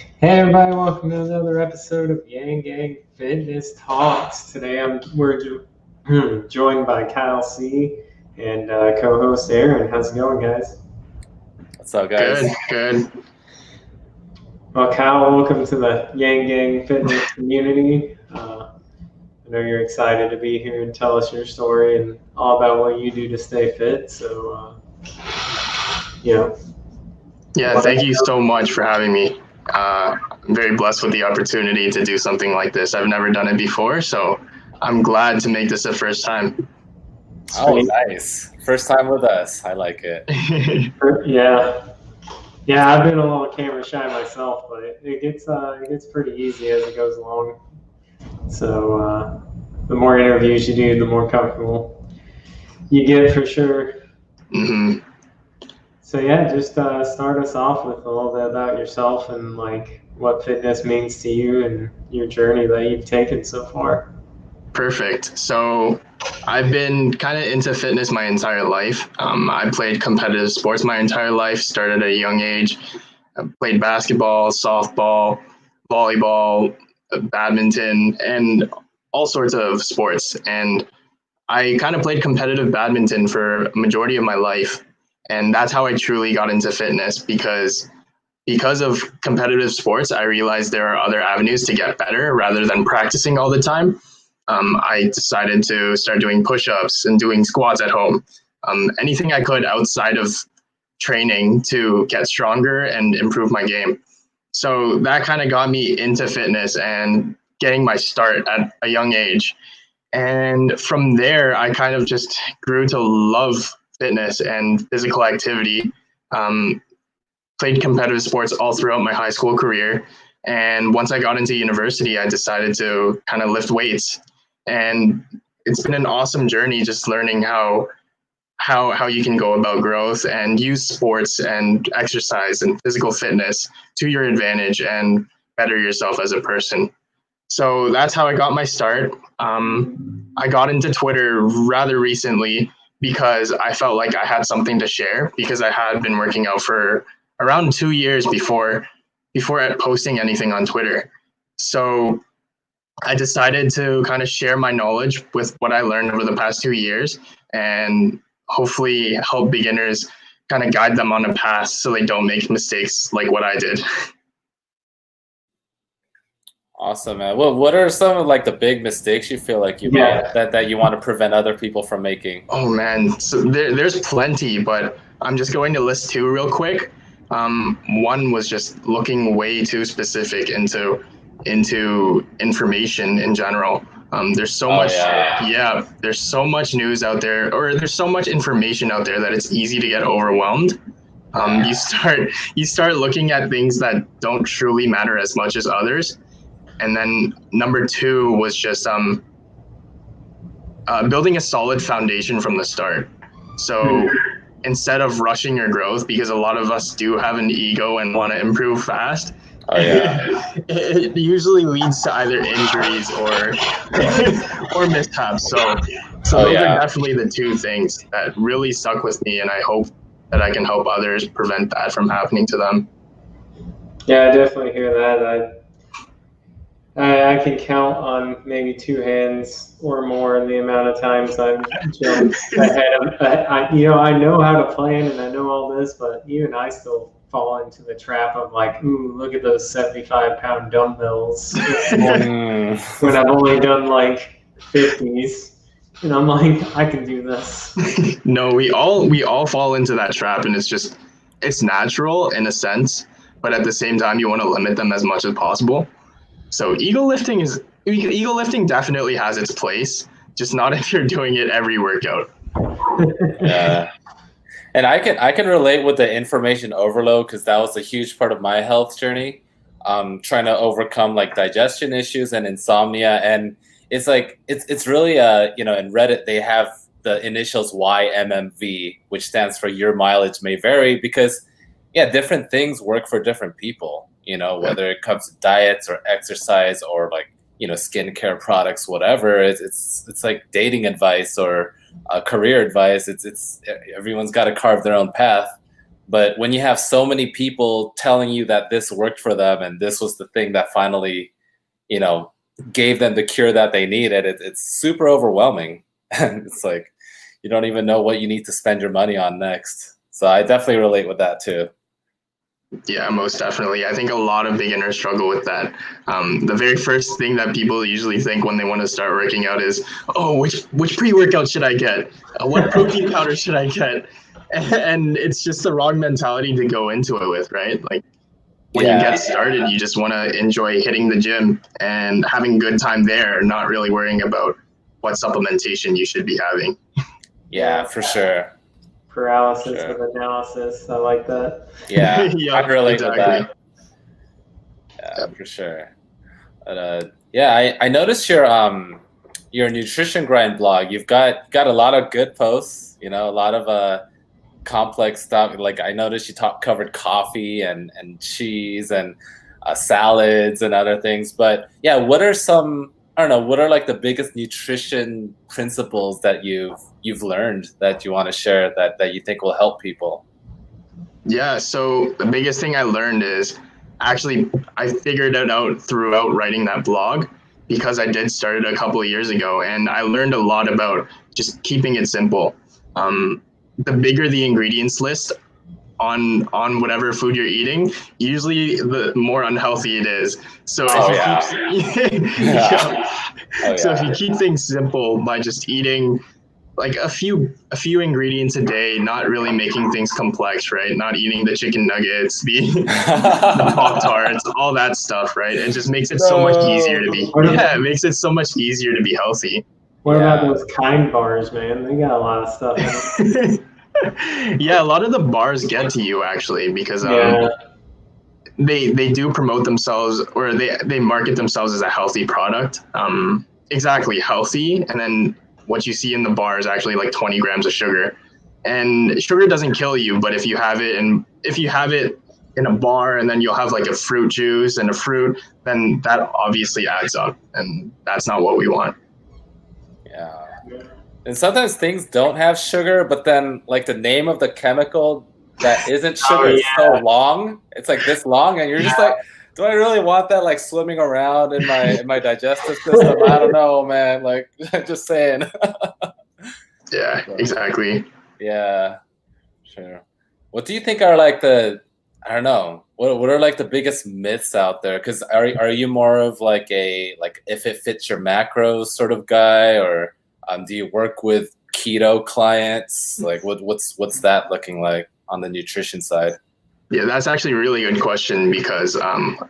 Hey everybody, welcome to another episode of Yang Fitness Talks. Today joined by Kyle C and co-host Aaron. How's it going, guys? What's up, guys? Good. Well, Kyle, welcome to the Yang Fitness community. I know you're excited to be here and tell us your story and all about what you do to stay fit. So, Yeah, thank you so much for having me. I'm very blessed with the opportunity to do something like this. I've never done it before, so I'm glad to make this the first time. Oh, nice. First time with us. I like it. Yeah, I've been a little camera shy myself, but it gets pretty easy as it goes along. So the more interviews you do, the more comfortable you get for sure. Mm-hmm. So yeah, just start us off with a little bit about yourself and like what fitness means to you and your journey that you've taken so far. Perfect. So I've been kind of into fitness my entire life. I played competitive sports my entire life, started at a young age. I played basketball, softball, volleyball, badminton, and all sorts of sports. And I kind of played competitive badminton for a majority of my life. And that's how I truly got into fitness because of competitive sports, I realized there are other avenues to get better rather than practicing all the time. I decided to start doing push-ups and doing squats at home. Anything I could outside of training to get stronger and improve my game. So that kind of got me into fitness and getting my start at a young age. And from there, I kind of just grew to love fitness and physical activity. Played competitive sports all throughout my high school career. And once I got into university, I decided to kind of lift weights. And it's been an awesome journey just learning how you can go about growth and use sports and exercise and physical fitness to your advantage and better yourself as a person. So that's how I got my start. I got into Twitter rather recently because I felt like I had something to share because I had been working out for around 2 years before posting anything on Twitter. So I decided to kind of share my knowledge with what I learned over the past 2 years and hopefully help beginners kind of guide them on a path so they don't make mistakes like what I did. Awesome, man. What are some of like the big mistakes you feel like you made that you want to prevent other people from making? Oh man, so there's plenty, but I'm just going to list two real quick. One was just looking way too specific into information in general. There's so much, there's so much news out there, or there's so much information out there that it's easy to get overwhelmed. You start looking at things that don't truly matter as much as others. And then number two was just building a solid foundation from the start. So instead of rushing your growth, because a lot of us do have an ego and want to improve fast, it usually leads to either injuries or mishaps. So those are definitely the two things that really stuck with me, and I hope that I can help others prevent that from happening to them. Yeah, I definitely hear that. I can count on maybe two hands or more the amount of times I've jumped ahead of. I know how to plan and I know all this, but even I still fall into the trap of like, ooh, look at those 75-pound dumbbells when I've only done like 50s, and I'm like, I can do this. No, we all fall into that trap, and it's natural in a sense, but at the same time, you want to limit them as much as possible. So ego lifting definitely has its place, just not if you're doing it every workout. Yeah. And I can relate with the information overload because that was a huge part of my health journey. Trying to overcome like digestion issues and insomnia, and it's like it's really in Reddit they have the initials YMMV, which stands for your mileage may vary, because different things work for different people. Whether it comes to diets or exercise or like skincare products, whatever. It's like dating advice or career advice. It's everyone's got to carve their own path. But when you have so many people telling you that this worked for them and this was the thing that finally, you know, gave them the cure that they needed, it's super overwhelming. And it's like, you don't even know what you need to spend your money on next. So I definitely relate with that too. Yeah, most definitely. I think a lot of beginners struggle with that. The very first thing that people usually think when they want to start working out is, oh, which pre-workout should I get? What protein powder should I get? And it's just the wrong mentality to go into it with, right? Like when you get started, you just want to enjoy hitting the gym and having a good time there, not really worrying about what supplementation you should be having. Yeah, for sure. Paralysis of analysis. I like that. Yeah, Yeah, I relate exactly. with that. Yeah, for sure. But I noticed your nutrition grind blog. You've got a lot of good posts. You know, a lot of complex stuff. Like I noticed you covered coffee and cheese and salads and other things. But yeah, what are some, I don't know, what are like the biggest nutrition principles that you've learned that you want to share that you think will help people? Yeah, so the biggest thing I learned is actually I figured it out throughout writing that blog, because I did start it a couple of years ago, and I learned a lot about just keeping it simple. The bigger the ingredients list on whatever food you're eating, usually the more unhealthy it is. So if you keep things simple by just eating like a few ingredients a day, not really making things complex, right? Not eating the chicken nuggets, the Pop-Tarts, all that stuff, right? It just makes it so much easier to be. Yeah, it makes it so much easier to be healthy. What about those Kind bars, man? They got a lot of stuff in them. Yeah, a lot of the bars get to you actually, because they do promote themselves, or they market themselves as a healthy product. Exactly, healthy, and then what you see in the bar is actually like 20 grams of sugar. And sugar doesn't kill you, but if you have it in a bar and then you'll have like a fruit juice and a fruit, then that obviously adds up, and that's not what we want. Yeah. And sometimes things don't have sugar, but then like the name of the chemical that isn't sugar is so long. It's like this long, and you're just like, do I really want that like swimming around in my digestive system? I don't know, man. Like, just saying. Yeah, exactly. Yeah, sure. What do you think are like I don't know, what are like the biggest myths out there? Because are you more of like if it fits your macros sort of guy, or do you work with keto clients? Like what's that looking like on the nutrition side? Yeah, that's actually a really good question, because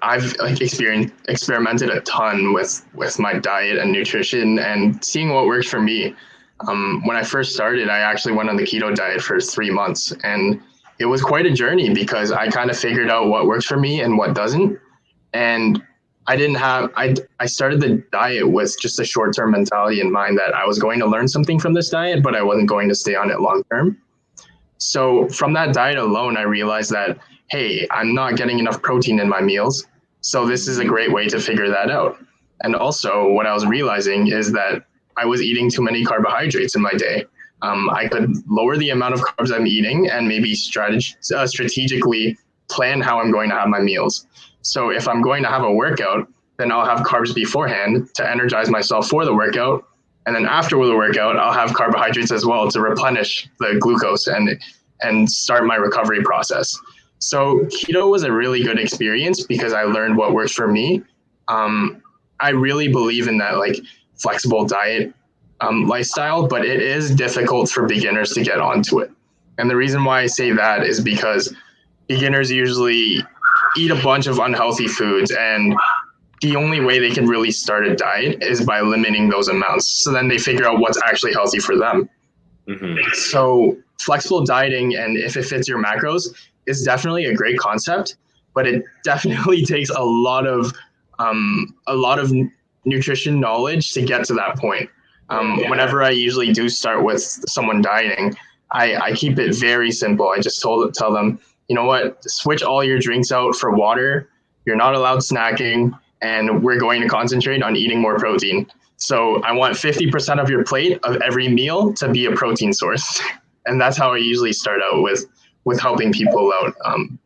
I've like experimented a ton with my diet and nutrition and seeing what works for me. When I first started, I actually went on the keto diet for 3 months, and it was quite a journey because I kind of figured out what works for me and what doesn't. And I started the diet with just a short-term mentality in mind that I was going to learn something from this diet, but I wasn't going to stay on it long-term. So from that diet alone, I realized that, hey, I'm not getting enough protein in my meals. So this is a great way to figure that out. And also what I was realizing is that I was eating too many carbohydrates in my day. I could lower the amount of carbs I'm eating and maybe strategically plan how I'm going to have my meals. So if I'm going to have a workout, then I'll have carbs beforehand to energize myself for the workout. And then after the workout, I'll have carbohydrates as well to replenish the glucose and start my recovery process. So keto was a really good experience because I learned what works for me. I really believe in that like flexible diet lifestyle, but it is difficult for beginners to get onto it. And the reason why I say that is because beginners usually eat a bunch of unhealthy foods, and the only way they can really start a diet is by limiting those amounts. So then they figure out what's actually healthy for them. Mm-hmm. So flexible dieting, and if it fits your macros, is definitely a great concept, but it definitely takes a lot of nutrition knowledge to get to that point. Whenever I usually do start with someone dieting, I keep it very simple. I just tell them, you know what, switch all your drinks out for water. You're not allowed snacking, and we're going to concentrate on eating more protein. So I want 50% of your plate of every meal to be a protein source. And that's how I usually start out with helping people out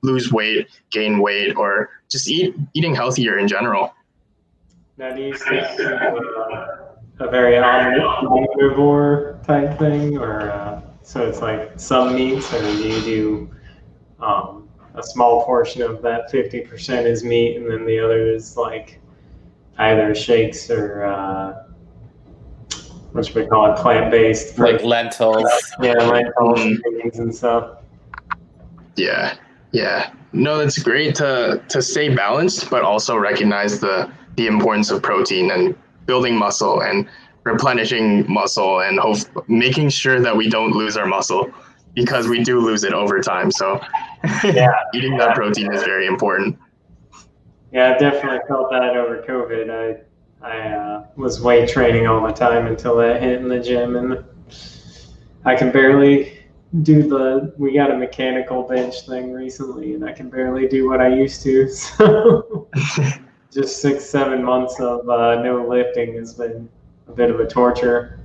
lose weight, gain weight, or just eating healthier in general. Now, do you stick to a very omnivore type thing, or so it's like some meats, or do you do a small portion of that 50% is meat, and then the other is like either shakes or what should we call it, plant-based, like lentils? Yeah, lentils and beans and stuff. Yeah. No, it's great to stay balanced, but also recognize the importance of protein and building muscle and replenishing muscle and making sure that we don't lose our muscle, because we do lose it over time. So eating that protein is very important. Yeah, I definitely felt that over COVID. I was weight training all the time until that hit in the gym, and I can barely do we got a mechanical bench thing recently, and I can barely do what I used to. So just 6-7 months of no lifting has been a bit of a torture.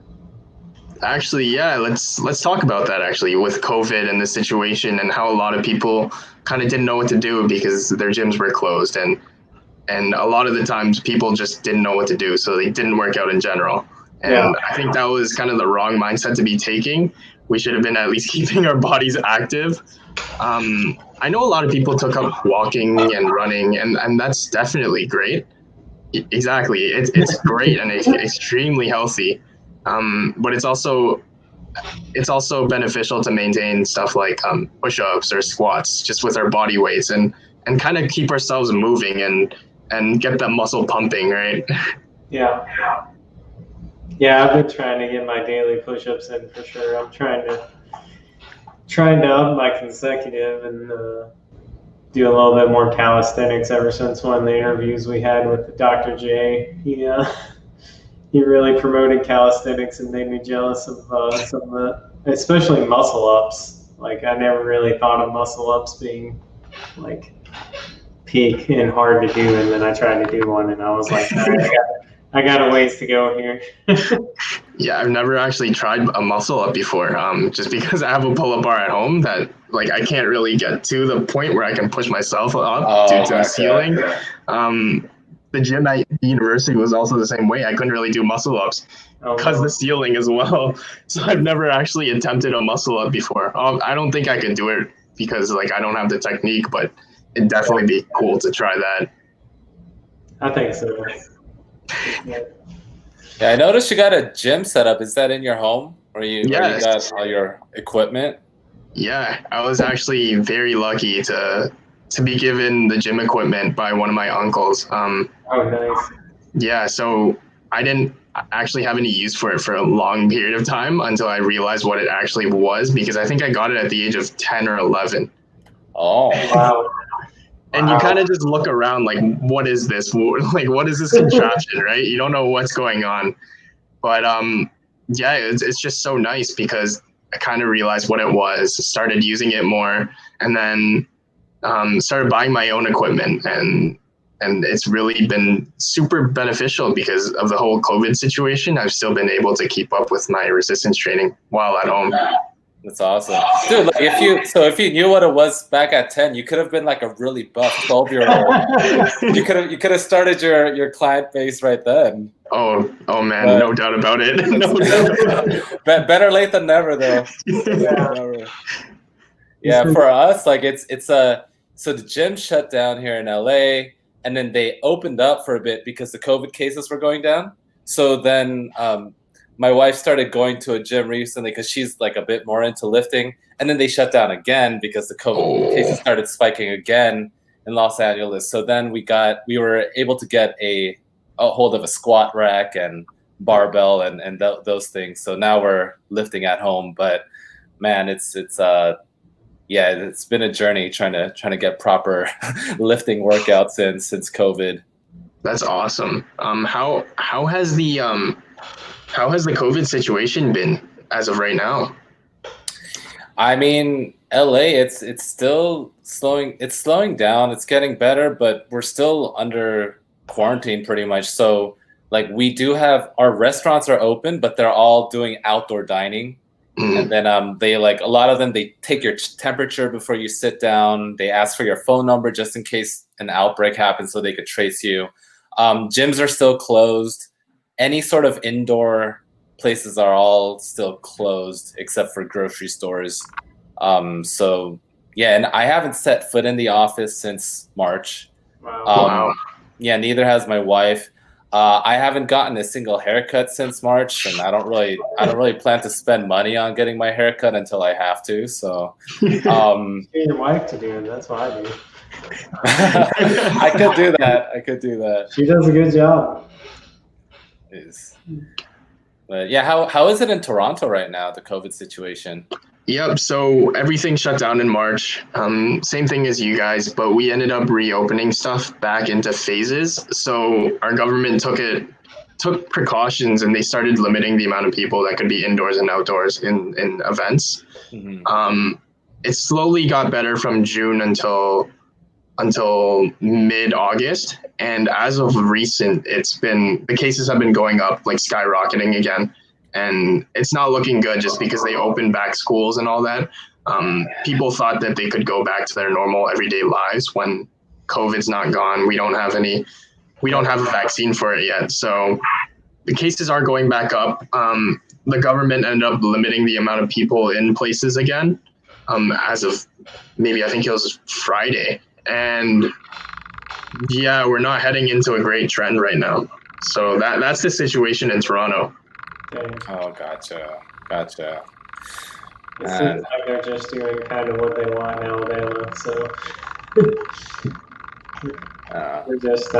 Actually, yeah, let's talk about that actually, with COVID and the situation and how a lot of people kind of didn't know what to do because their gyms were closed, and a lot of the times people just didn't know what to do, so they didn't work out in general. And I think that was kind of the wrong mindset to be taking. We should have been at least keeping our bodies active. I know a lot of people took up walking and running, and that's definitely great. Exactly, it's great and it's extremely healthy. But it's also beneficial to maintain stuff like push-ups or squats just with our body weights, and kind of keep ourselves moving and get that muscle pumping, right? Yeah, I've been trying to get my daily push-ups in for sure. I'm trying to up my consecutive and do a little bit more calisthenics ever since one of the interviews we had with Dr. J. He really promoted calisthenics and made me jealous of some of the, especially muscle ups. Like, I never really thought of muscle ups being like peak and hard to do, and then I tried to do one, and I was like, I got a ways to go here. Yeah, I've never actually tried a muscle up before, just because I have a pull-up bar at home that like I can't really get to the point where I can push myself up due to the ceiling. The gym at the university was also the same way. I couldn't really do muscle ups because the ceiling as well. So I've never actually attempted a muscle up before. I don't think I could do it because like I don't have the technique, but it'd definitely be cool to try that. I think so. Yeah, I noticed you got a gym set up. Is that in your home, or you got all your equipment? Yeah, I was actually very lucky to be given the gym equipment by one of my uncles. Oh, nice. Yeah, so I didn't actually have any use for it for a long period of time until I realized what it actually was, because I think I got it at the age of 10 or 11. Oh, wow. And you kind of just look around like, what is this? Like, what is this contraption, right? You don't know what's going on. But yeah, it's just so nice because I kind of realized what it was, started using it more, and then started buying my own equipment. And it's really been super beneficial because of the whole COVID situation. I've still been able to keep up with my resistance training while at home. That's awesome, dude. Like if you knew what it was back at 10, you could have been like a really buff 12-year-old. You could have started your client base right then. Oh man, but, no doubt about it. No doubt about it. Better late than never, though. Yeah, for us, like so the gym shut down here in LA, and then they opened up for a bit because the COVID cases were going down. So then my wife started going to a gym recently because she's like a bit more into lifting, and then they shut down again because the COVID cases started spiking again in Los Angeles. So then we were able to get a hold of a squat rack and barbell and those things. So now we're lifting at home. But man, it's been a journey trying to get proper lifting workouts in since COVID. That's awesome. How has the COVID situation been as of right now? I mean, LA, it's still slowing. It's slowing down. It's getting better, but we're still under quarantine pretty much. So like we do have our restaurants are open, but they're all doing outdoor dining. And then they like a lot of them, they take your temperature before you sit down. They ask for your phone number just in case an outbreak happens so they could trace you. Gyms are still closed. Any sort of indoor places are all still closed except for grocery stores. So yeah, and I haven't set foot in the office since March. Wow. Yeah, neither has my wife. I haven't gotten a single haircut since March, and I don't really plan to spend money on getting my haircut until I have to. So, Get your wife to do it. That's what I do. I could do that. She does a good job. But yeah, how is it in Toronto right now, the COVID situation? Yep. So everything shut down in March. Same thing as you guys, but we ended up reopening stuff back into phases. So our government took precautions, and they started limiting the amount of people that could be indoors and outdoors in events. Mm-hmm. It slowly got better from June until mid-August, and as of recent, the cases have been going up, like skyrocketing again. And it's not looking good just because they opened back schools and all that. People thought that they could go back to their normal everyday lives when COVID's not gone. We don't have a vaccine for it yet. So the cases are going back up. The government ended up limiting the amount of people in places again as of maybe I think it was Friday. And yeah, we're not heading into a great trend right now. So that's the situation in Toronto. Oh, gotcha. It seems like they're just doing kind of what they want in Alabama. So we're just,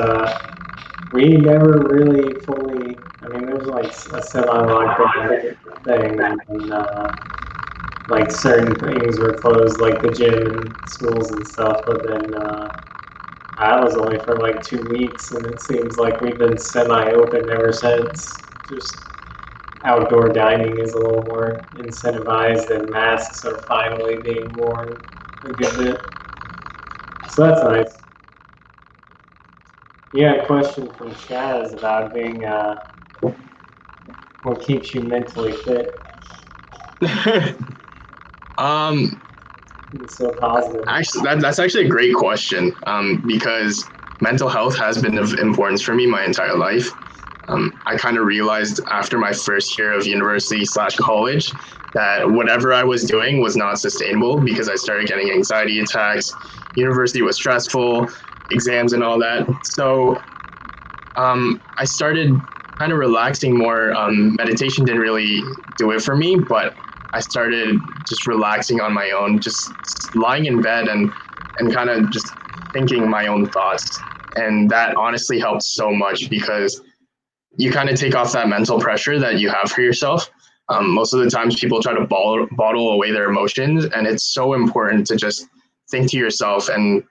we never really fully, I mean, there's like a semi-lockdown thing, and like certain things were closed, like the gym and schools and stuff, but then I was only for like 2 weeks, and it seems like we've been semi-open ever since. Just outdoor dining is a little more incentivized, and masks are finally being worn a good bit. So that's nice. Yeah, a question from Shaz about being what keeps you mentally fit. It's so positive. Actually, that's actually a great question. Because mental health has been of importance for me my entire life. I kind of realized after my first year of university/college that whatever I was doing was not sustainable because I started getting anxiety attacks. University was stressful, exams and all that. So I started kind of relaxing more. Meditation didn't really do it for me, but I started just relaxing on my own, just lying in bed and kind of just thinking my own thoughts. And that honestly helped so much because you kind of take off that mental pressure that you have for yourself. Most of the times people try to bottle away their emotions, and it's so important to just think to yourself and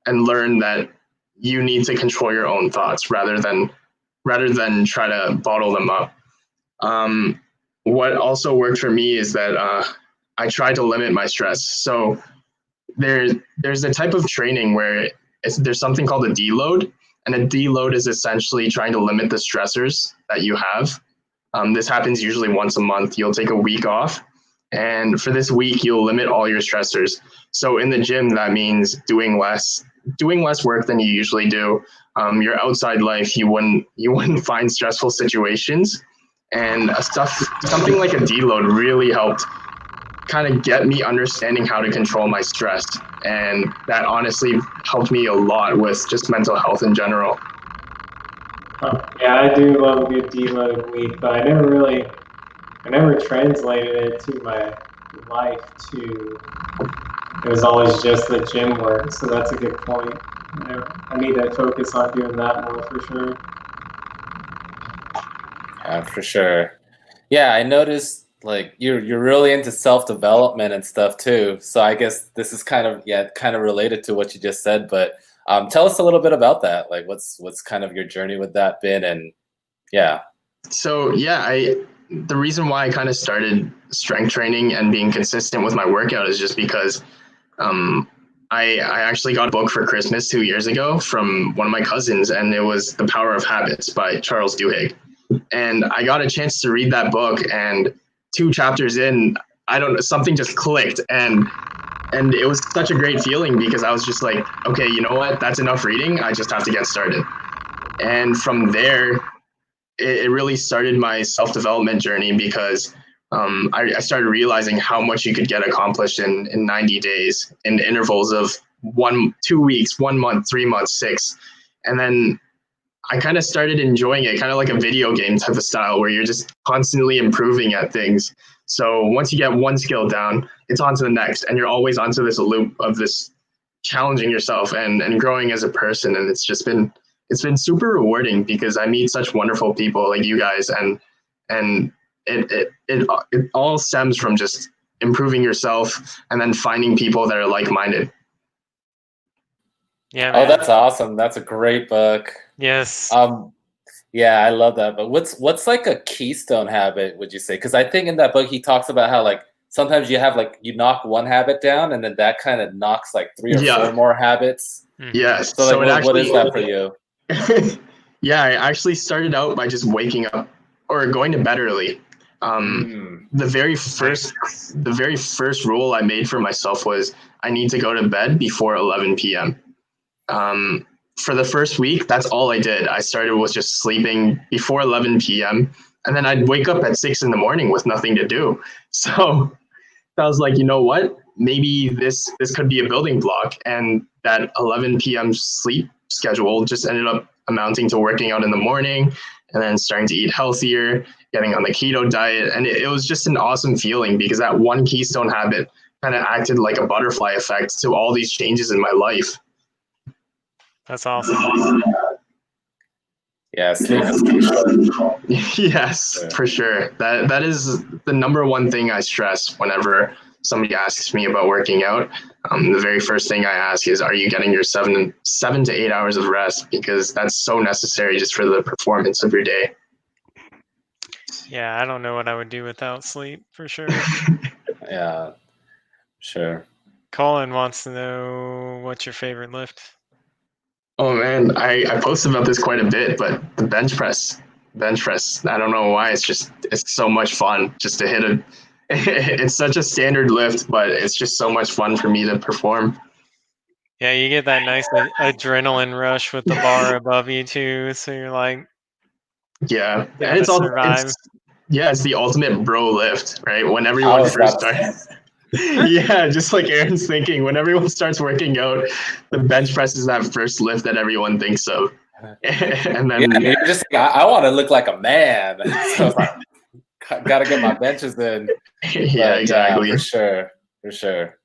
learn that you need to control your own thoughts rather than try to bottle them up. What also worked for me is that I try to limit my stress. So there's a type of training where there's something called a deload. And a deload is essentially trying to limit the stressors that you have. This happens usually once a month. You'll take a week off, and for this week, you'll limit all your stressors. So in the gym, that means doing less work than you usually do. Your outside life, you wouldn't find stressful situations, and something like a deload really helped kind of get me understanding how to control my stress. And that honestly helped me a lot with just mental health in general. Yeah, I do love a good deload week, but I never translated it to my life too. It was always just the gym work, so that's a good point. I need to focus on doing that more for sure. For sure. Yeah, I noticed like you're really into self-development and stuff too. So I guess this is kind of related to what you just said, but tell us a little bit about that. Like what's kind of your journey with that been? And yeah. So yeah, the reason why I kind of started strength training and being consistent with my workout is just because I actually got a book for Christmas 2 years ago from one of my cousins, and it was The Power of Habits by Charles Duhigg. And I got a chance to read that book, and 2 chapters in, I don't know, something just clicked, and it was such a great feeling because I was just like, okay, you know what? That's enough reading. I just have to get started. And from there, it really started my self-development journey because I started realizing how much you could get accomplished in 90 days in intervals of 2 weeks, 1 month, 3 months, 6. And then I kind of started enjoying it, kind of like a video game type of style where you're just constantly improving at things. So once you get one skill down, it's on to the next, and you're always onto this loop of this challenging yourself and growing as a person. And it's been super rewarding because I meet such wonderful people like you guys, and it all stems from just improving yourself and then finding people that are like-minded. Yeah, man. Oh, that's awesome. That's a great book. Yes. Yeah, I love that. But what's like a keystone habit, would you say? Because I think in that book he talks about how like sometimes you have like you knock one habit down and then that kind of knocks like 3 or 4 more habits. Yes. So like what is that for you? Yeah, I actually started out by just waking up or going to bed early. The very first rule I made for myself was I need to go to bed before 11 p.m. For the first week, that's all I did. I started with just sleeping before 11 p.m. and then I'd wake up at 6 in the morning with nothing to do. So I was like, you know what? Maybe this could be a building block. And that 11 p.m. sleep schedule just ended up amounting to working out in the morning and then starting to eat healthier, getting on the keto diet. And it was just an awesome feeling because that one keystone habit kind of acted like a butterfly effect to all these changes in my life. That's awesome. Yeah, sleep is key. Yes, for sure. That is the number one thing I stress whenever somebody asks me about working out. The very first thing I ask is, are you getting your 7 to 8 hours of rest? Because that's so necessary just for the performance of your day. Yeah, I don't know what I would do without sleep, for sure. Yeah, sure. Colin wants to know what's your favorite lift? Oh man, I post about this quite a bit, but the bench press. I don't know why. It's so much fun just to hit it's such a standard lift, but it's just so much fun for me to perform. Yeah, you get that nice adrenaline rush with the bar above you too, so you're like, yeah, and it's the ultimate bro lift, right? When everyone first starts. Yeah, just like Aaron's thinking, when everyone starts working out, the bench press is that first lift that everyone thinks of. And then you're just like, I want to look like a man. So gotta get my benches in. Yeah, exactly. Yeah, for sure.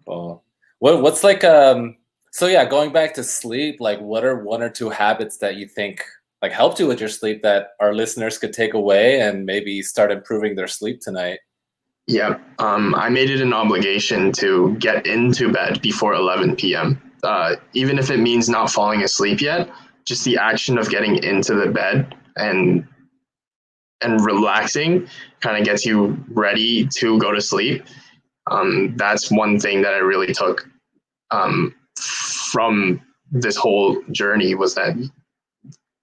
Well, what's like so yeah, going back to sleep, like what are 1 or 2 habits that you think like helped you with your sleep that our listeners could take away and maybe start improving their sleep tonight? Yeah, I made it an obligation to get into bed before 11 p.m. Even if it means not falling asleep yet, just the action of getting into the bed and relaxing kind of gets you ready to go to sleep. That's one thing that I really took from this whole journey was that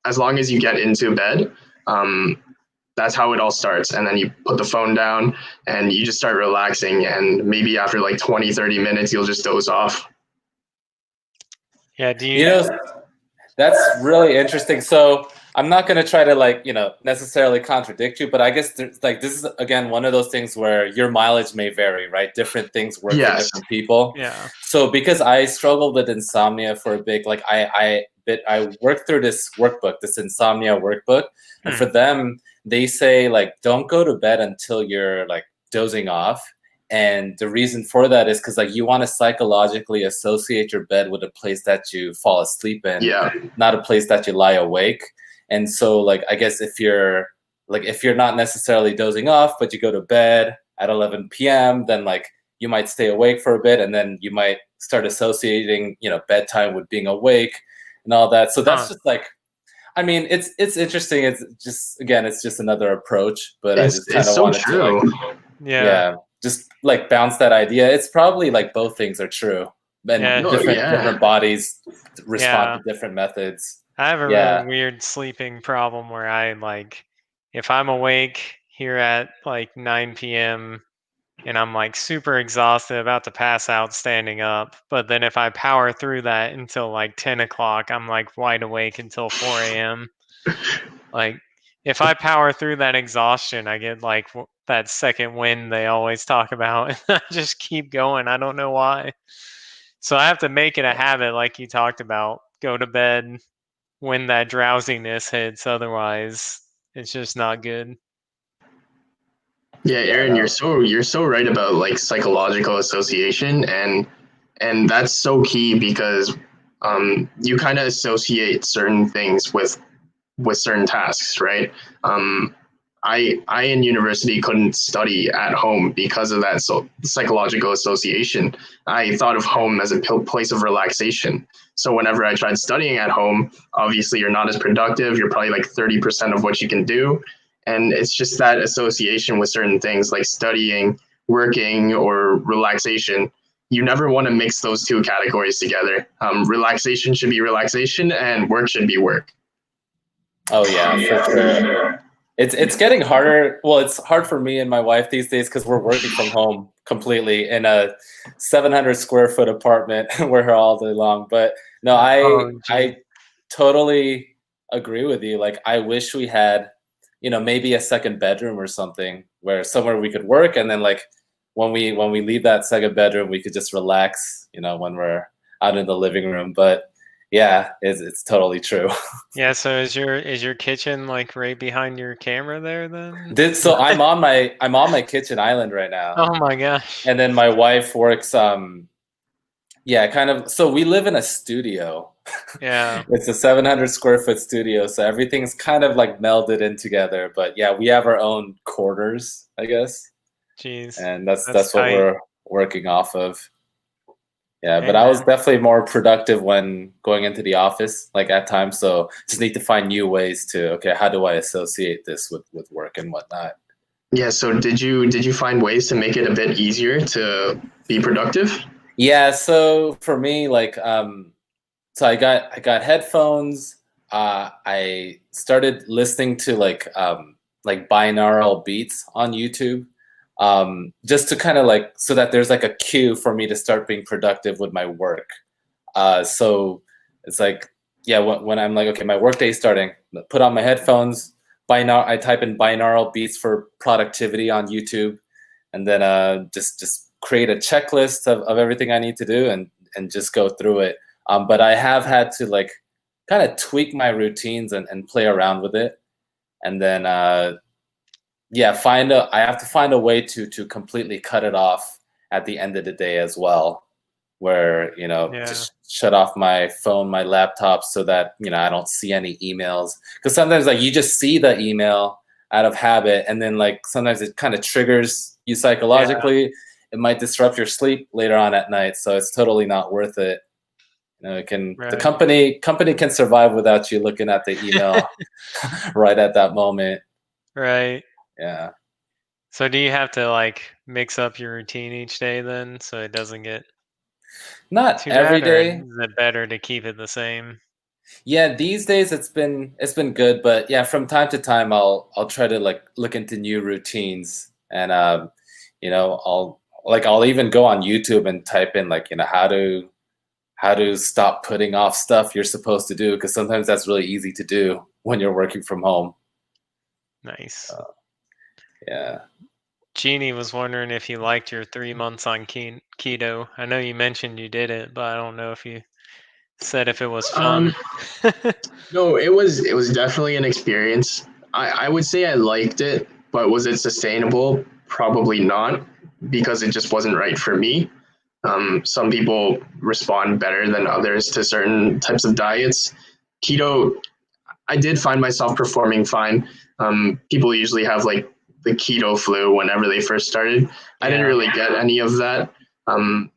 as long as you get into bed, that's how it all starts. And then you put the phone down and you just start relaxing. And maybe after like 20, 30 minutes, you'll just doze off. Yeah, that's really interesting. So I'm not going to try to necessarily contradict you, but I guess this is again one of those things where your mileage may vary, right? Different things work for different people. Yeah. So because I struggled with insomnia for a bit, like I worked through this workbook, this insomnia workbook, and for them, they say like don't go to bed until you're like dozing off. And the reason for that is because like you want to psychologically associate your bed with a place that you fall asleep in, not a place that you lie awake. And so like I guess if you're not necessarily dozing off, but you go to bed at 11 p.m., then like you might stay awake for a bit, and then you might start associating bedtime with being awake and all that. So that's just like, I mean, it's interesting. It's just another approach, but I just kind of wanted to just like bounce that idea. It's probably like both things are true, and different bodies respond to different methods. I have a really weird sleeping problem where I like, if I'm awake, here at like 9 p.m. and I'm like super exhausted, about to pass out standing up. But then if I power through that until like 10 o'clock, I'm like wide awake until 4 a.m. Like if I power through that exhaustion, I get like that second wind they always talk about. And I just keep going. I don't know why. So I have to make it a habit, like you talked about. Go to bed when that drowsiness hits. Otherwise, it's just not good. Yeah, Aaron, you're so right about like psychological association, and that's so key because you kind of associate certain things with certain tasks, right? I in university couldn't study at home because of that psychological association. I thought of home as a place of relaxation. So whenever I tried studying at home, obviously you're not as productive. You're probably like 30% of what you can do. And it's just that association with certain things like studying, working, or relaxation. You never want to mix those two categories together. Relaxation should be relaxation and work should be work. Oh yeah, for sure. It's getting harder. Well, it's hard for me and my wife these days because we're working from home completely in a 700 square foot apartment. We're here all day long. But no, I totally agree with you. Like I wish we had, maybe a second bedroom or something where somewhere we could work, and then like when we leave that second bedroom, we could just relax, when we're out in the living room. But yeah, it's totally true. Yeah, so is your kitchen like right behind your camera there then? So I'm on my kitchen island right now. Oh my gosh. And then my wife works kind of, so we live in a studio. Yeah. It's a 700 square foot studio, so everything's kind of like melded in together. But yeah, we have our own quarters, I guess. Jeez. And that's what we're working off of. Yeah, Hey, but I was definitely more productive when going into the office, like at times. So just need to find new ways to, how do I associate this with work and whatnot? Yeah. So did you find ways to make it a bit easier to be productive? Yeah. So for me, like, so I got headphones. I started listening to like binaural beats on YouTube. Just to kind of like, so that there's like a cue for me to start being productive with my work. So it's like, yeah, when I'm like, okay, my workday is starting, put on my headphones, I type in binaural beats for productivity on YouTube, and then just create a checklist of everything I need to do and just go through it. But I have had to like kind of tweak my routines and play around with it. And then I have to find a way to completely cut it off at the end of the day as well, where just shut off my phone, my laptop, so that I don't see any emails. Because sometimes like you just see the email out of habit, and then like sometimes it kind of triggers you psychologically. It might disrupt your sleep later on at night, so it's totally not worth it. The company can survive without you looking at the email right at that moment. Right. Yeah. So do you have to like mix up your routine each day then, so it doesn't get not too every bad, day? or is it better to keep it the same? Yeah, these days it's been good, but yeah, from time to time I'll try to like look into new routines, and I'll even go on YouTube and type in like how to stop putting off stuff you're supposed to do, because sometimes that's really easy to do when you're working from home. Nice. Yeah. Jeannie was wondering if you liked your 3 months on keto. I know you mentioned you did it, but I don't know if you said if it was fun. No, it was definitely an experience. I would say I liked it, but was it sustainable? Probably not, because it just wasn't right for me. Some people respond better than others to certain types of diets. Keto, I did find myself performing fine. People usually have like the keto flu whenever they first started. I didn't really get any of that.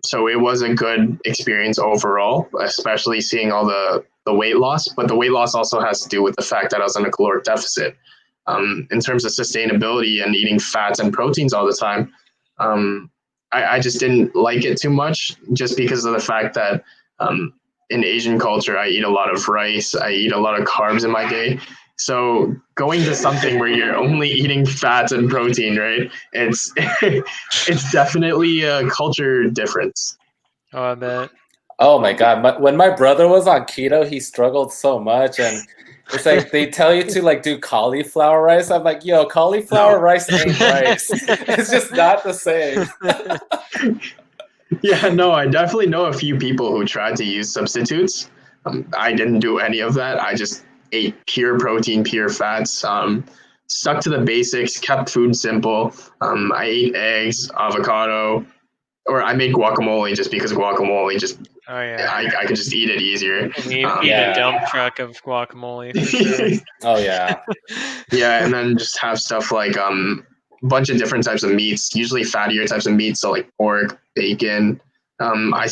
So it was a good experience overall, especially seeing all the weight loss. But the weight loss also has to do with the fact that I was in a caloric deficit. In terms of sustainability and eating fats and proteins all the time, I just didn't like it too much, just because of the fact that in Asian culture, I eat a lot of rice, I eat a lot of carbs in my day. So going to something where you're only eating fats and protein, right? It's it's definitely a culture difference. Oh, I bet. Oh my God. When my brother was on keto, he struggled so much. And it's like they tell you to like do cauliflower rice. I'm like, yo, cauliflower rice ain't rice. It's just not the same. Yeah, no, I definitely know a few people who tried to use substitutes. I didn't do any of that. I just ate pure protein, pure fats, stuck to the basics, kept food simple. I ate eggs, avocado, or I made guacamole just because guacamole just Oh yeah. I could just eat it easier. Eat Yeah. a dump truck of guacamole for sure. Oh yeah. Yeah, and then just have stuff like a bunch of different types of meats, usually fattier types of meats, so like pork, bacon. I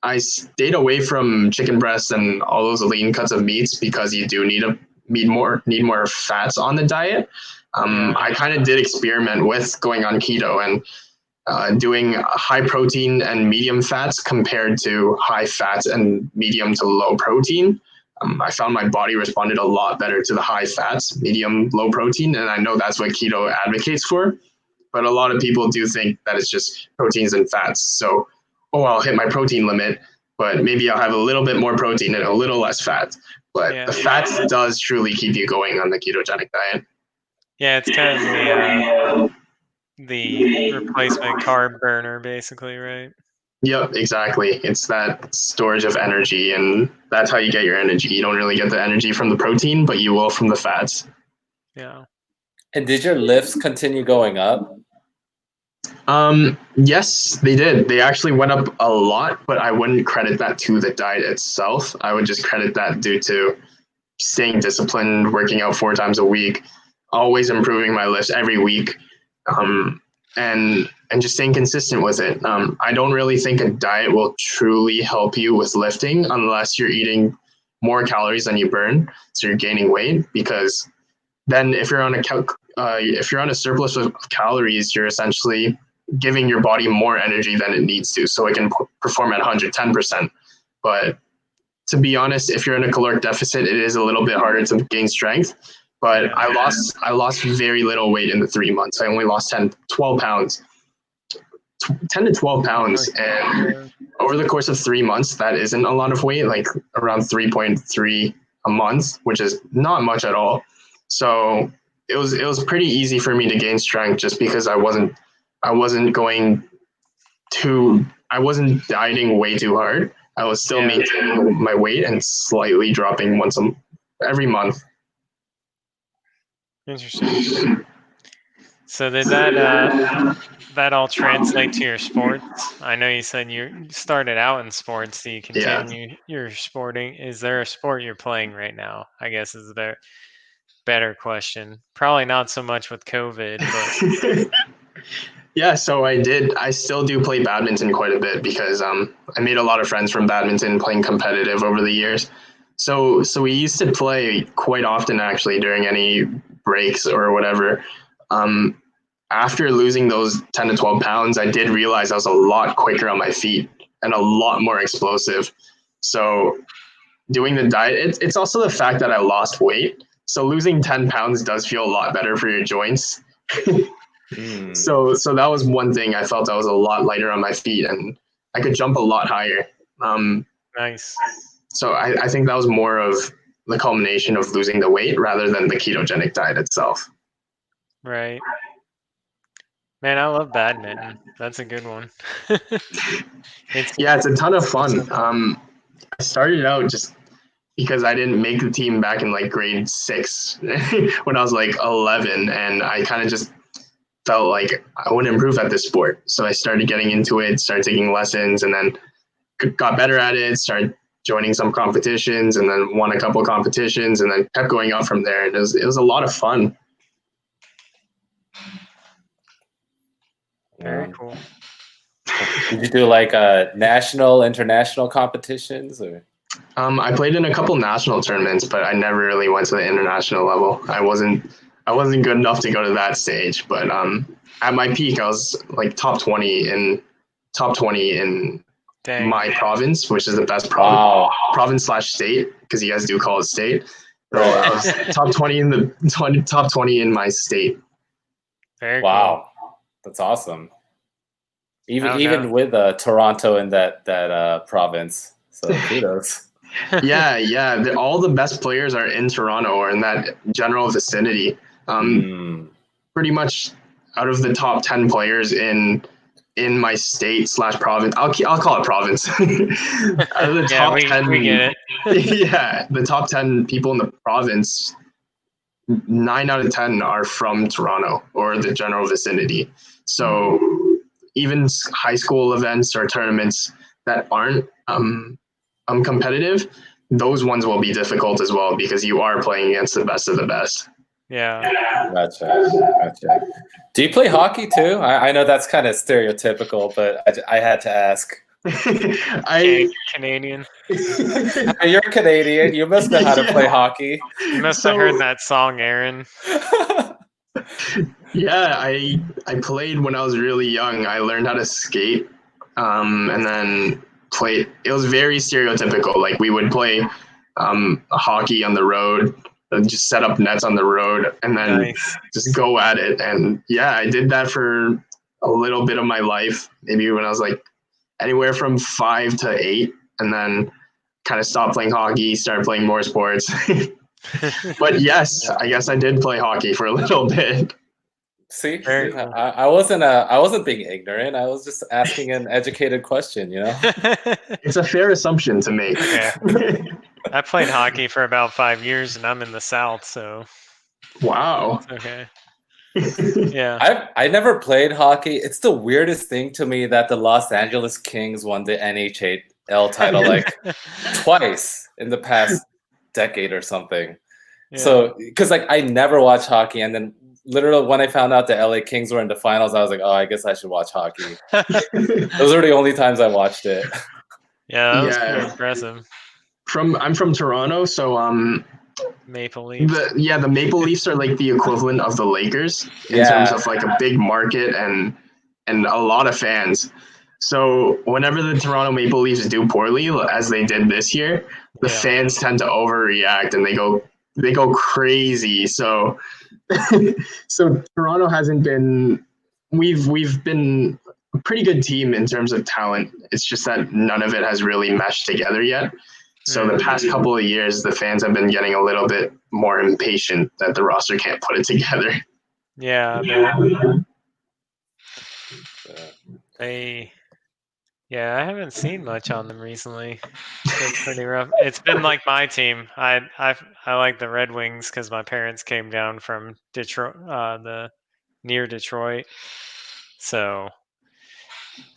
I stayed away from chicken breasts and all those lean cuts of meats because you do need more fats on the diet. I kind of did experiment with going on keto and doing high protein and medium fats compared to high fats and medium to low protein. I found my body responded a lot better to the high fats, medium, low protein, and I know that's what keto advocates for. But a lot of people do think that it's just proteins and fats. So, I'll hit my protein limit, but maybe I'll have a little bit more protein and a little less fat. But the fats does truly keep you going on the ketogenic diet. Yeah, it's kind of the replacement carb burner, basically, right? Yep, exactly. It's that storage of energy, and that's how you get your energy. You don't really get the energy from the protein, but you will from the fats. Yeah. And did your lifts continue going up? Yes, they did. They actually went up a lot, but I wouldn't credit that to the diet itself. I would just credit that due to staying disciplined, working out 4 times a week, always improving my lifts every week. And just staying consistent with it. I don't really think a diet will truly help you with lifting unless you're eating more calories than you burn, so you're gaining weight. Because then, if you're on a surplus of calories, you're essentially giving your body more energy than it needs to, so it can perform at 110%. But to be honest, if you're in a caloric deficit, it is a little bit harder to gain strength. But I lost very little weight in the 3 months. I only lost 12 pounds. 10 to 12 pounds. And over the course of 3 months, that isn't a lot of weight, like around 3.3 a month, which is not much at all. So it was pretty easy for me to gain strength just because I wasn't dieting way too hard. I was still maintaining my weight and slightly dropping every month. Interesting. So did that all translate to your sports? I know you said you started out in sports. Do you continue your sporting? Is there a sport you're playing right now? I guess is the better question. Probably not so much with COVID, but yeah, so I still do play badminton quite a bit because I made a lot of friends from badminton playing competitive over the years. So we used to play quite often actually during any breaks or whatever. After losing those 10 to 12 pounds, I did realize I was a lot quicker on my feet and a lot more explosive. So doing the diet, it's also the fact that I lost weight. So losing 10 pounds does feel a lot better for your joints. So that was one thing. I felt I was a lot lighter on my feet and I could jump a lot higher. Nice. So I think that was more of the culmination of losing the weight rather than the ketogenic diet itself. Right. Man, I love badminton. That's a good one. It's a ton of fun. I started out just because I didn't make the team back in like grade 6 when I was like 11, and I kind of just felt like I want to improve at this sport. So I started getting into it, started taking lessons, and then got better at it, started joining some competitions, and then won a couple of competitions, and then kept going up from there. And it was a lot of fun. Very cool. Did you do like national, international competitions, or? I played in a couple national tournaments, but I never really went to the international level. I wasn't good enough to go to that stage. But at my peak, I was like top 20 in Dang. my province, which is the best province/state, because you guys do call it state. So I was top 20 in the top 20 in my state. Very Wow, that's awesome. Even know. with Toronto in that province, so kudos. Yeah. All the best players are in Toronto or in that general vicinity. Pretty much out of the top 10 players in my state / province, I'll call it province. Out of the top 10, we get it. Yeah, the top 10 people in the province, 9 out of 10 are from Toronto or the general vicinity. So even high school events or tournaments that aren't competitive, those ones will be difficult as well because you are playing against the best of the best. Yeah. Gotcha. Do you play hockey too? I know that's kind of stereotypical, but I had to ask. Canadian. You're Canadian. You must know how to play hockey. You must have heard that song, Aaron. Yeah, I played when I was really young. I learned how to skate, and then played. It was very stereotypical. Like we would play hockey on the road, just set up nets on the road, and then just go at it. And yeah, I did that for a little bit of my life. Maybe when I was like anywhere from 5 to 8, and then kind of stopped playing hockey, started playing more sports. But yes, I guess I did play hockey for a little bit. See, I wasn't being ignorant. I was just asking an educated question, you know? It's a fair assumption to make. Yeah. I played hockey for about 5 years, and I'm in the South, so. Wow. Okay. Yeah. I never played hockey. It's the weirdest thing to me that the Los Angeles Kings won the NHL title like twice in the past decade or something. Yeah. So, because like I never watched hockey, and then literally when I found out the LA Kings were in the finals, I was like, oh, I guess I should watch hockey. Those are the only times I watched it. Yeah, that was pretty impressive. I'm from Toronto, so Maple Leafs. The Maple Leafs are like the equivalent of the Lakers in terms of like a big market and a lot of fans. So whenever the Toronto Maple Leafs do poorly, as they did this year, the fans tend to overreact and they go crazy. So Toronto hasn't been. We've been a pretty good team in terms of talent. It's just that none of it has really meshed together yet. So the past couple of years, the fans have been getting a little bit more impatient that the roster can't put it together. Yeah, I haven't seen much on them recently. It's been pretty rough. It's been like my team. I like the Red Wings because my parents came down from Detroit, near Detroit, so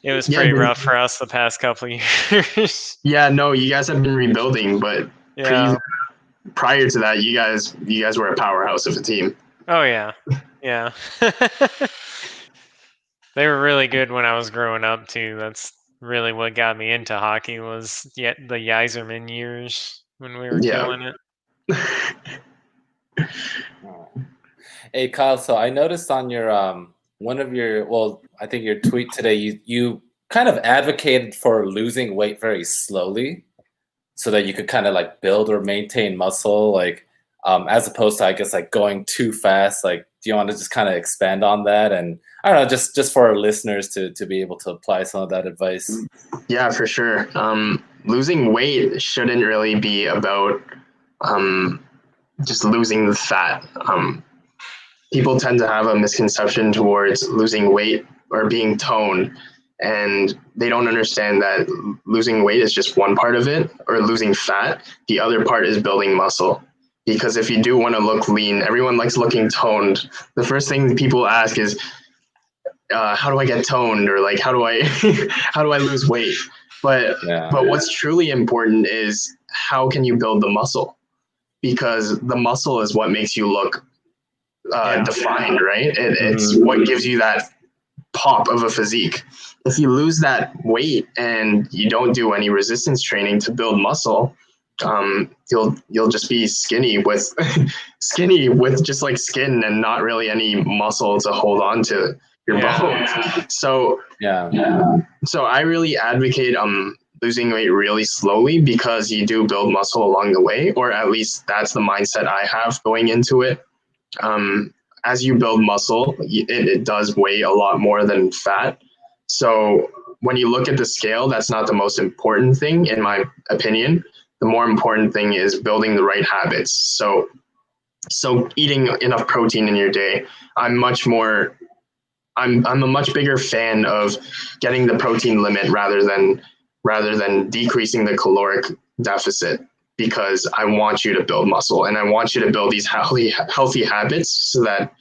it was pretty rough for us the past couple of years. Yeah, no, you guys have been rebuilding, but prior to that, you guys were a powerhouse of a team. Oh yeah. They were really good when I was growing up too. That's really what got me into hockey was the Yzerman years when we were killing it. Hey Kyle, so I noticed on your I think your tweet today, you kind of advocated for losing weight very slowly so that you could kind of like build or maintain muscle, like as opposed to, I guess, like going too fast. Like, do you want to just kind of expand on that? And I don't know, just for our listeners to be able to apply some of that advice. Yeah, for sure. Losing weight shouldn't really be about just losing the fat. People tend to have a misconception towards losing weight or being toned, and they don't understand that losing weight is just one part of it, or losing fat. The other part is building muscle. Because if you do want to look lean, everyone likes looking toned. The first thing people ask is, how do I get toned? Or like, how do I lose weight? But what's truly important is how can you build the muscle? Because the muscle is what makes you look defined, right? It's what gives you that pop of a physique. If you lose that weight and you don't do any resistance training to build muscle, you'll just be skinny with just like skin and not really any muscle to hold on to your bones. So I really advocate losing weight really slowly because you do build muscle along the way, or at least that's the mindset I have going into it. As you build muscle, it does weigh a lot more than fat. So when you look at the scale, that's not the most important thing, in my opinion. The more important thing is building the right habits. So eating enough protein in your day. I'm a much bigger fan of getting the protein limit rather than decreasing the caloric deficit, because I want you to build muscle and I want you to build these healthy habits so that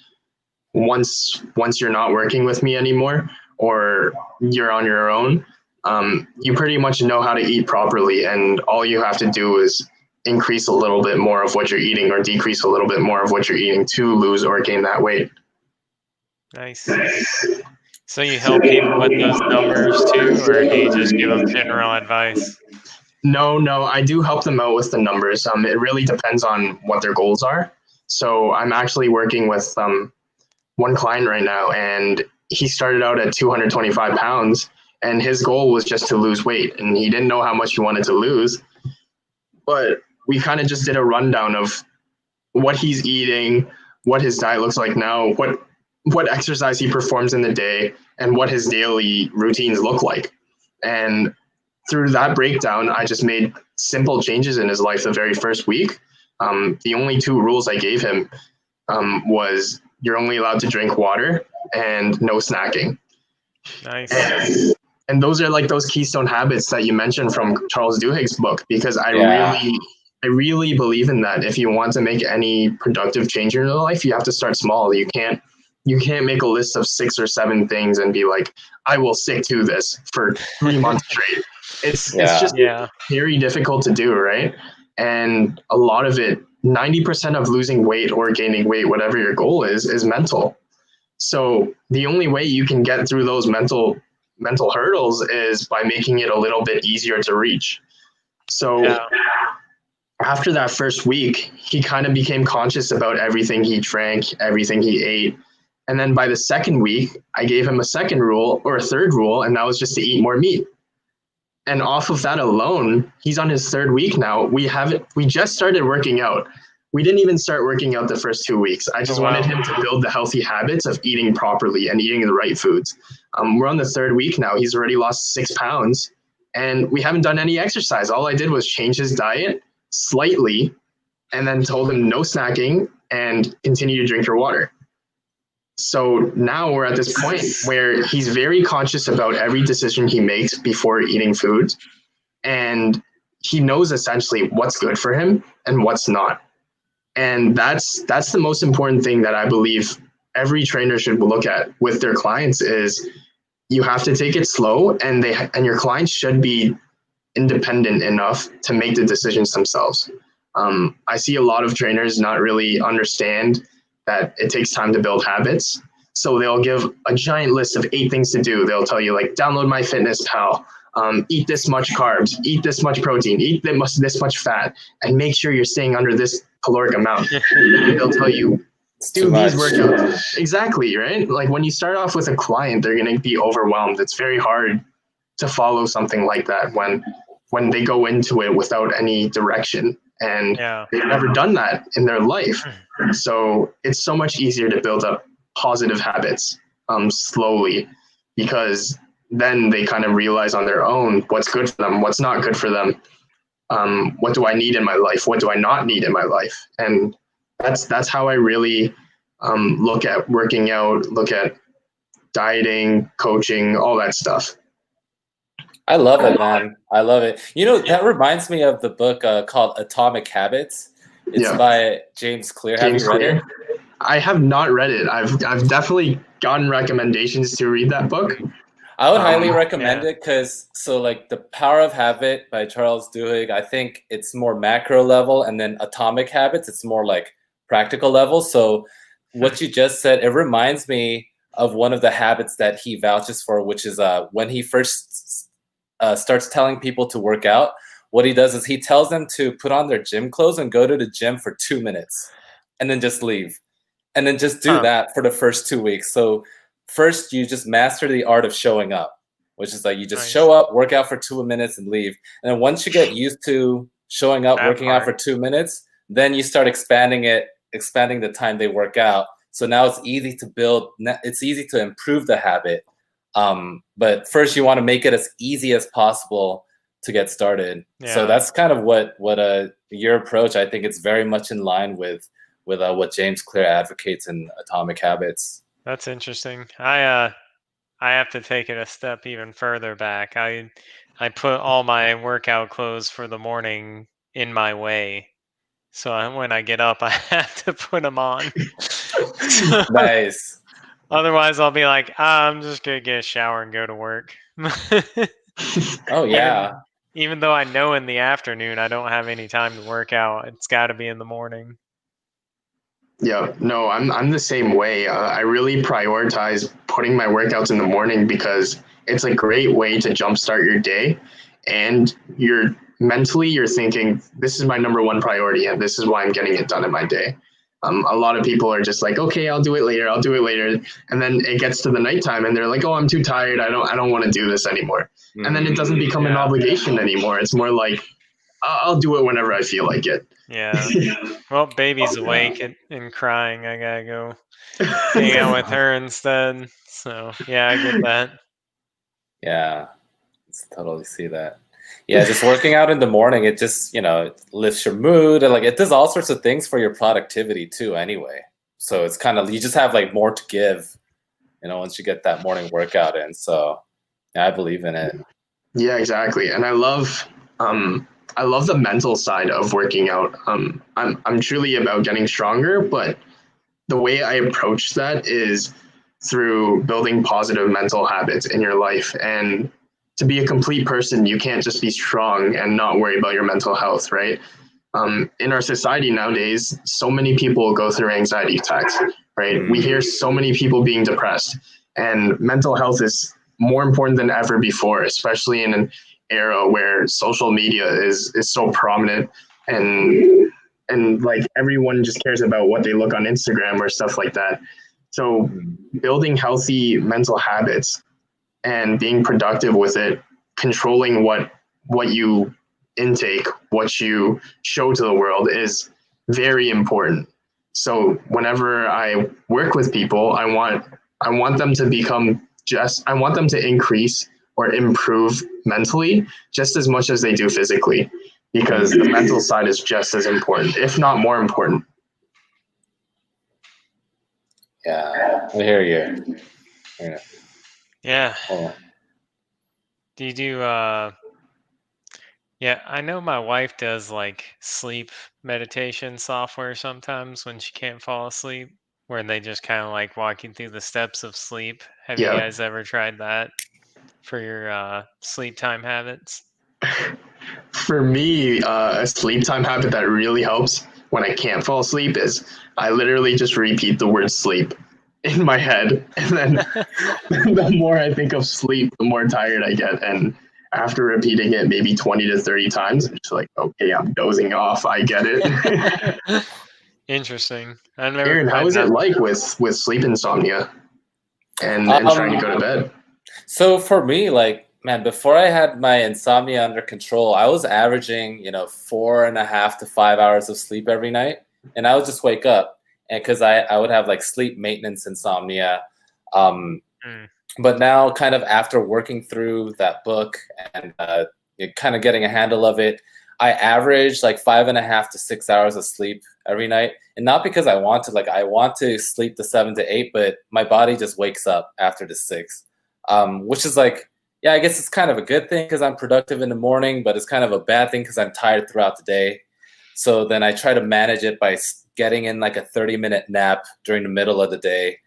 once you're not working with me anymore or you're on your own, you pretty much know how to eat properly, and all you have to do is increase a little bit more of what you're eating or decrease a little bit more of what you're eating to lose or gain that weight. Nice. So you help people with those numbers too, or do you just give them general advice? No, I do help them out with the numbers. It really depends on what their goals are. So I'm actually working with one client right now, and he started out at 225 pounds, and his goal was just to lose weight, and he didn't know how much he wanted to lose. But we kind of just did a rundown of what he's eating, what his diet looks like now, what exercise he performs in the day, and what his daily routines look like. And through that breakdown, I just made simple changes in his life the very first week. The only 2 rules I gave him was you're only allowed to drink water and no snacking. Nice. And those are like those keystone habits that you mentioned from Charles Duhigg's book, because I really believe in that. If you want to make any productive change in your life, you have to start small. You can't make a list of 6 or 7 things and be like, I will stick to this for 3 months straight. It's just very difficult to do, right? And a lot of it, 90% of losing weight or gaining weight, whatever your goal is mental. So the only way you can get through those mental hurdles is by making it a little bit easier to reach. So after that first week, he kind of became conscious about everything he drank, everything he ate. And then by the second week, I gave him a second rule or a third rule, and that was just to eat more meat. And off of that alone, he's on his 3rd week now. We just started working out. We didn't even start working out the first 2 weeks. I just wanted him to build the healthy habits of eating properly and eating the right foods. We're on the 3rd week now. He's already lost 6 pounds, and we haven't done any exercise. All I did was change his diet slightly and then told him no snacking and continue to drink your water. So now we're at this point where he's very conscious about every decision he makes before eating food. And he knows essentially what's good for him and what's not. And that's the most important thing that I believe every trainer should look at with their clients is you have to take it slow, and your clients should be independent enough to make the decisions themselves. I see a lot of trainers not really understand that it takes time to build habits. So they'll give a giant list of 8 things to do. They'll tell you like, download MyFitnessPal, eat this much carbs, eat this much protein, eat this much fat, and make sure you're staying under this caloric amount. They'll tell you, do these workouts. Exactly, right? Like when you start off with a client, they're going to be overwhelmed. It's very hard to follow something like that when they go into it without any direction. And they've never done that in their life. So it's so much easier to build up positive habits slowly, because then they kind of realize on their own what's good for them, what's not good for them. What do I need in my life? What do I not need in my life? And that's how I really look at working out, look at dieting, coaching, all that stuff. I love it, man. I love it. You know, that reminds me of the book called Atomic Habits. It's by James Clear. Have you read it? I have not read it. I've definitely gotten recommendations to read that book. I would highly recommend it because, like The Power of Habit by Charles Duhigg, I think it's more macro level, and then Atomic Habits, it's more like practical level. So what you just said, it reminds me of one of the habits that he vouches for, which is when he first starts telling people to work out, what he does is he tells them to put on their gym clothes and go to the gym for 2 minutes and then just leave. And then just do that for the first 2 weeks. So first, you just master the art of showing up. which is like you just Nice. show up, work out for 2 minutes, and leave. And then once you get used to showing up, That working out for part. 2 minutes, then you start expanding the time they work out. So now it's easy to build. It's easy to improve the habit. But first, you want to make it as easy as possible to get started. So Yeah. that's kind of what your approach. I think it's very much in line with what James Clear advocates in Atomic Habits. That's interesting. I have to take it a step even further back. I put all my workout clothes for the morning in my way. So when I get up, I have to put them on. Nice. Otherwise, I'll be like, I'm just going to get a shower and go to work. Oh, yeah. Even though I know in the afternoon I don't have any time to work out, it's got to be in the morning. Yeah, no, I'm the same way. I really prioritize putting my workouts in the morning because it's a great way to jumpstart your day, and you're thinking, this is my number one priority, and this is why I'm getting it done in my day. A lot of people are just like, okay, I'll do it later, and then it gets to the nighttime, and they're like, oh, I'm too tired, I don't want to do this anymore, and then it doesn't become an obligation anymore. It's more like, I'll do it whenever I feel like it. Yeah. Well, baby's awake and crying. I gotta go hang out with her instead. So yeah, I get that. Yeah, I totally see that. Yeah, just working out in the morning, it just, it lifts your mood, and like it does all sorts of things for your productivity too anyway. So it's kind of, you just have like more to give, once you get that morning workout in. So yeah, I believe in it. Yeah, exactly. And I love the mental side of working out. I'm truly about getting stronger, but the way I approach that is through building positive mental habits in your life. And to be a complete person, you can't just be strong and not worry about your mental health, right? In our society nowadays, so many people go through anxiety attacks, right? We hear so many people being depressed, and mental health is more important than ever before, especially in an era where social media is so prominent, and like everyone just cares about what they look on Instagram or stuff like that. So building healthy mental habits and being productive with it, controlling what you intake, what you show to the world, is very important. So whenever I work with people, I want them to increase or improve mentally just as much as they do physically, because the mental side is just as important, if not more important. Yeah, I hear you. Yeah. Oh. Do you do yeah, I know my wife does like sleep meditation software sometimes when she can't fall asleep, where they just kind of like walk you through the steps of sleep. Have you Yeah. guys ever tried that for your sleep time habits? For me, a sleep time habit that really helps when I can't fall asleep is I literally just repeat the word sleep in my head. And then the more I think of sleep, the more tired I get. And after repeating it maybe 20 to 30 times, I'm just like, okay, I'm dozing off. I get it. Interesting. I've never Aaron, how tried is that. it like with sleep insomnia and trying to go to bed? So for me, like, man, before I had my insomnia under control, I was averaging, 4.5 to 5 hours of sleep every night. And I would just wake up, and because I would have like sleep maintenance insomnia. But now, kind of after working through that book and kind of getting a handle of it, I average like 5.5 to 6 hours of sleep every night. And not because I want to, like, I want to sleep the 7 to 8, but my body just wakes up after the 6. Which is like, yeah, I guess it's kind of a good thing because I'm productive in the morning, but it's kind of a bad thing because I'm tired throughout the day. So then I try to manage it by getting in like a 30-minute nap during the middle of the day.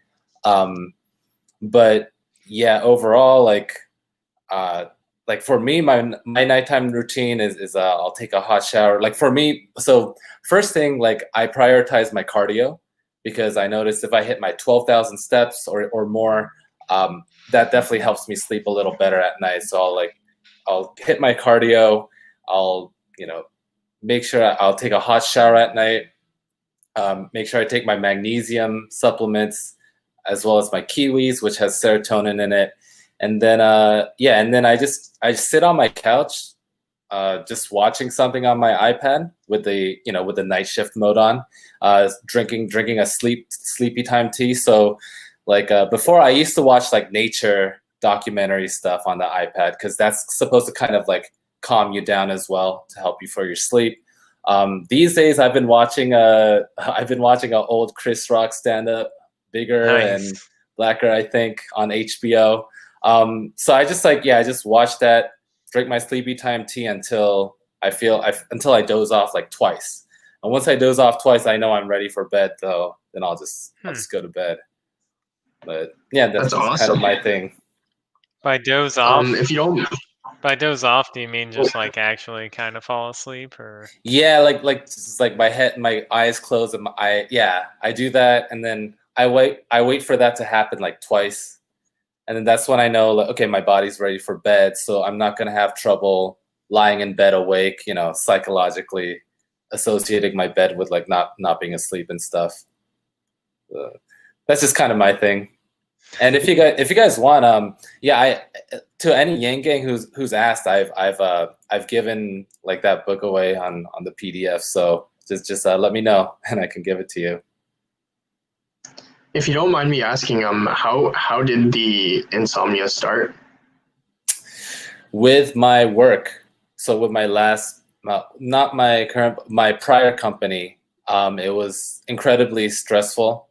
But yeah, overall, like for me, my nighttime routine is I'll take a hot shower. Like for me, so first thing, like I prioritize my cardio, because I notice if I hit my 12,000 steps or more, that definitely helps me sleep a little better at night. So I'll hit my cardio. I'll, make sure I'll take a hot shower at night. Make sure I take my magnesium supplements as well as my kiwis, which has serotonin in it. And then and then I sit on my couch, just watching something on my iPad with the night shift mode on, drinking a sleepy time tea. So like before, I used to watch like nature documentary stuff on the iPad because that's supposed to kind of like calm you down as well to help you for your sleep. These days, I've been watching a old Chris Rock stand up, Bigger and Nice. Blacker, I think, on HBO. So I just watch that, drink my sleepy time tea until I doze off like twice. And once I doze off twice, I know I'm ready for bed though. Then I'll just go to bed. But yeah, that's That's just kind of awesome. my thing. By doze off, If you don't, do you mean just like actually kind of fall asleep, or? Yeah, like just like my eyes closed and I do that, and then I wait for that to happen like twice, and then that's when I know like, okay, my body's ready for bed, so I'm not gonna have trouble lying in bed awake, psychologically associating my bed with like not being asleep and stuff. That's just kind of my thing. And if you guys want, to any Yang gang who's asked, I've given like that book away on the PDF. So just let me know and I can give it to you. if you don't mind me asking, how did the insomnia start? With my work, so with my last, not my current, my prior company, it was incredibly stressful,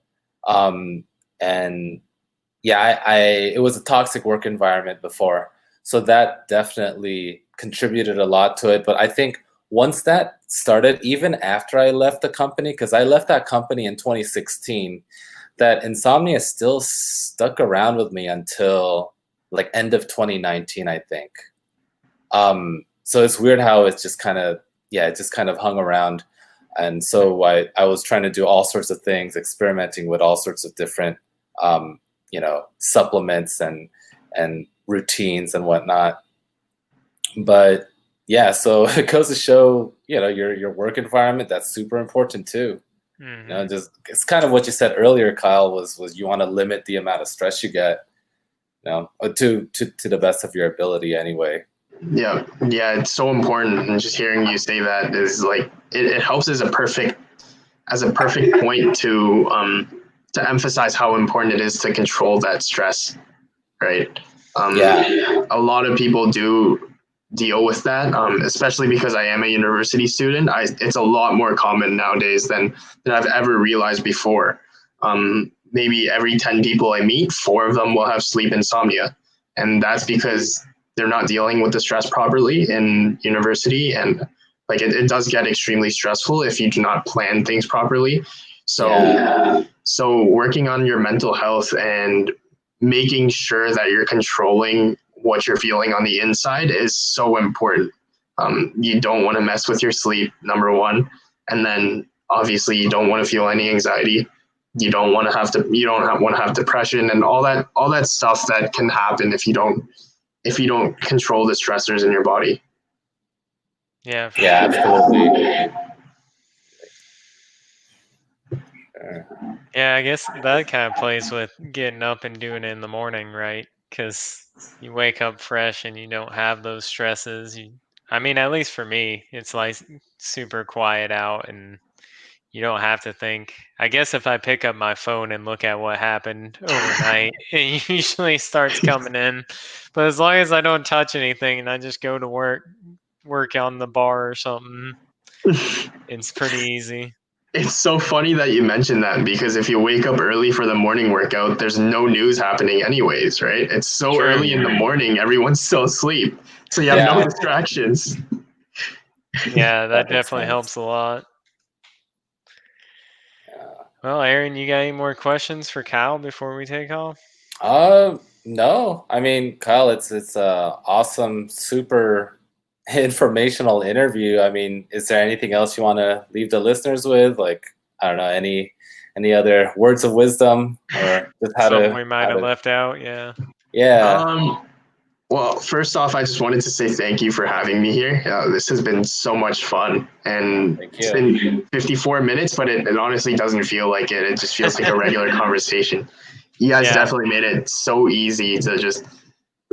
and it was a toxic work environment before. So that definitely contributed a lot to it. But I think once that started, even after I left the company, because I left that company in 2016, that insomnia still stuck around with me until like end of 2019, I think. So it's weird how it's just kind of, it just kind of hung around. And so I was trying to do all sorts of things, experimenting with all sorts of different supplements and routines and whatnot. But yeah, so it goes to show, your work environment, that's super important too. Mm-hmm. Just it's kind of what you said earlier, Kyle, was you want to limit the amount of stress you get, to the best of your ability anyway. Yeah, it's so important. And just hearing you say that is like it helps as a perfect point to emphasize how important it is to control that stress, right? A lot of people do deal with that, especially because I am a university student. It's a lot more common nowadays than I've ever realized before. Maybe every 10 people I meet, 4 of them will have sleep insomnia, and that's because they're not dealing with the stress properly in university, and like it does get extremely stressful if you do not plan things properly. So working on your mental health and making sure that you're controlling what you're feeling on the inside is so important. You don't want to mess with your sleep, number one, and then obviously you don't want to feel any anxiety. You don't want to have depression and all that stuff that can happen if you don't control the stressors in your body. Yeah. Absolutely. Yeah, I guess that kind of plays with getting up and doing it in the morning, right? Because you wake up fresh and you don't have those stresses. I mean, at least for me, it's like super quiet out and you don't have to think. I guess if I pick up my phone and look at what happened overnight, it usually starts coming in. But as long as I don't touch anything and I just go to work on the bar or something, it's pretty easy. It's so funny that you mentioned that, because if you wake up early for the morning workout, there's no news happening anyways, right? It's so True. early in the morning, everyone's still asleep. So you have no distractions. Yeah, that definitely helps a lot. Well, Aaron, you got any more questions for Kyle before we take off? No. I mean, Kyle, it's a awesome, super informational interview. I mean, is there anything else you want to leave the listeners with? Like, I don't know, any other words of wisdom, or just how Something to we might have left out? Yeah. Yeah. Well, first off, I just wanted to say thank you for having me here. This has been so much fun, and it's been 54 minutes, but it honestly doesn't feel like it. It just feels like a regular conversation. You guys definitely made it so easy to just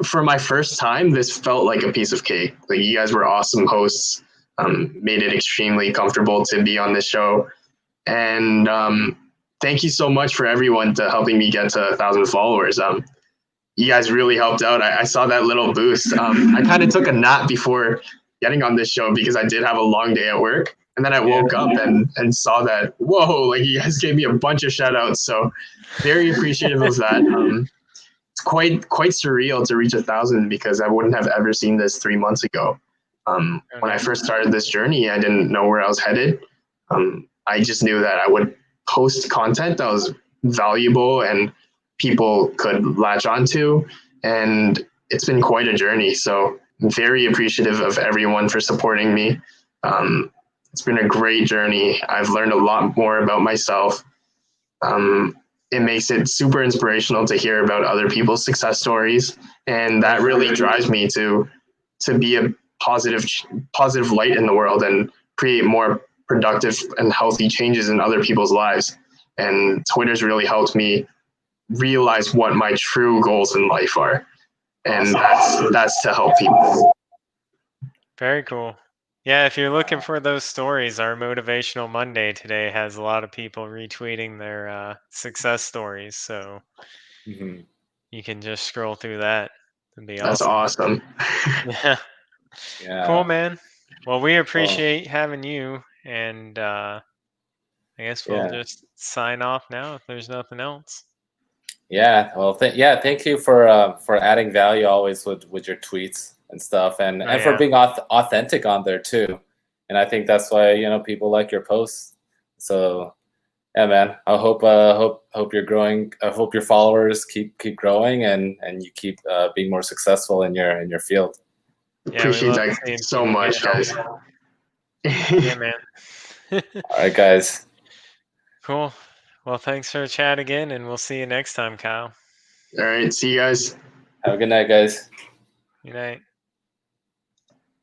for my first time, this felt like a piece of cake. Like, you guys were awesome hosts. Made it extremely comfortable to be on this show. And thank you so much for everyone to helping me get to 1,000 followers. You guys really helped out. I saw that little boost. I kind of took a nap before getting on this show because I did have a long day at work. And then I woke up and saw that, whoa, like, you guys gave me a bunch of shout outs. So very appreciative of that. It's quite surreal to reach 1,000 because I wouldn't have ever seen this 3 months ago. When I first started this journey, I didn't know where I was headed. I just knew that I would post content that was valuable and people could latch onto. And it's been quite a journey. So I'm very appreciative of everyone for supporting me. It's been a great journey. I've learned a lot more about myself. It makes it super inspirational to hear about other people's success stories. And that really drives me to be a positive light in the world and create more productive and healthy changes in other people's lives. And Twitter's really helped me realize what my true goals in life are. And that's to help people. Very cool. Yeah, if you're looking for those stories, our Motivational Monday today has a lot of people retweeting their success stories. So you can just scroll through that. It'd be That's awesome. awesome. Yeah. Cool, man. Well, we appreciate having you, and I guess we'll just sign off now if there's nothing else. Yeah. Well, thank you for adding value always with your tweets and stuff, and for being authentic on there too. And I think that's why people like your posts. So yeah, man. I hope you're growing. I hope your followers keep growing and you keep being more successful in your field. Yeah, appreciate that so much, guys. Yeah, man. All right, guys. Cool. Well, thanks for the chat again, and we'll see you next time, Kyle. All right. See you guys. Have a good night, guys. Good night.